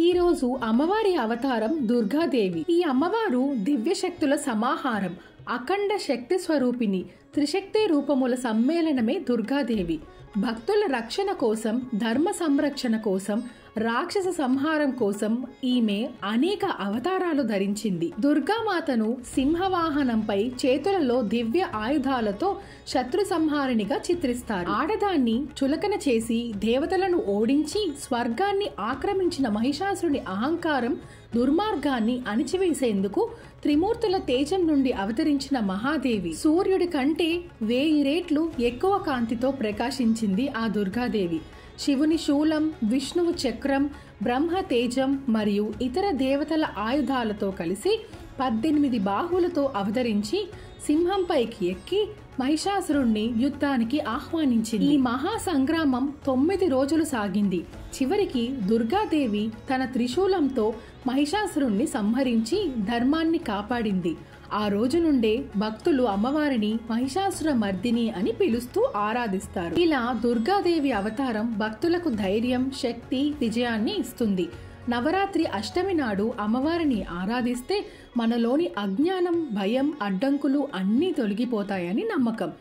ఈ రోజు అమ్మవారి అవతారం దుర్గాదేవి. ఈ అమ్మవారు దివ్యశక్తుల సమాహారం, అఖండ శక్తి స్వరూపిణి, త్రిశక్తి రూపముల సమ్మేళనమే దుర్గాదేవి. భక్తుల రక్షణ కోసం, ధర్మ సంరక్షణ కోసం, రాక్షస సంహారం కోసం ఈమె అనేక అవతారాలు ధరించింది. దుర్గామాతను సింహవాహనంపై చేతులలో దివ్య ఆయుధాలతో శత్రు సంహారిణిగా చిత్రిస్తారు. ఆడదాన్ని చులకన చేసి దేవతలను ఓడించి స్వర్గాన్ని ఆక్రమించిన మహిషాసురుని అహంకారం, దుర్మార్గాన్ని అణిచివేసేందుకు త్రిమూర్తుల తేజం నుండి అవతరించిన మహాదేవి. సూర్యుడి కంటే 1000 రెట్లు ఎక్కువ కాంతితో ప్రకాశించింది ఆ దుర్గాదేవి. శివుని శూలం, విష్ణువు చక్రం, బ్రహ్మ తేజం మరియు ఇతర దేవతల ఆయుధాలతో కలిసి 18 బాహువులతో అవతరించి సింహంపైకి ఎక్కి మహిషాసురుణ్ణి యుద్ధానికి ఆహ్వానించింది. ఈ మహా సంగ్రామం 9 రోజులు సాగింది. చివరికి దుర్గాదేవి తన త్రిశూలంతో మహిషాసురుణ్ణి సంహరించి ధర్మాన్ని కాపాడింది. ఆ రోజు నుండే భక్తులు అమ్మవారిని మహిషాసుర మర్దిని అని పిలుస్తూ ఆరాధిస్తారు. ఇలా దుర్గాదేవి అవతారం భక్తులకు ధైర్యం, శక్తి, విజయాన్ని ఇస్తుంది. నవరాత్రి అష్టమి నాడు అమ్మవారిని ఆరాధిస్తే మనలోని అజ్ఞానం, భయం, అడ్డంకులు అన్నీ తొలగిపోతాయని నమ్మకం.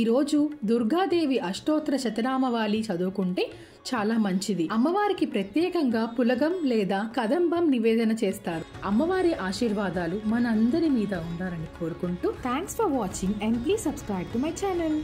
ఈరోజు దుర్గాదేవి అష్టోత్తర శతనామవాలి చదువుకుంటే చాలా మంచిది. అమ్మవారికి ప్రత్యేకంగా పులగం లేదా కదంబం నివేదన చేస్తారు. అమ్మవారి ఆశీర్వాదాలు మనందరి మీద ఉండాలని కోరుకుంటూ thanks for watching and please subscribe to my channel.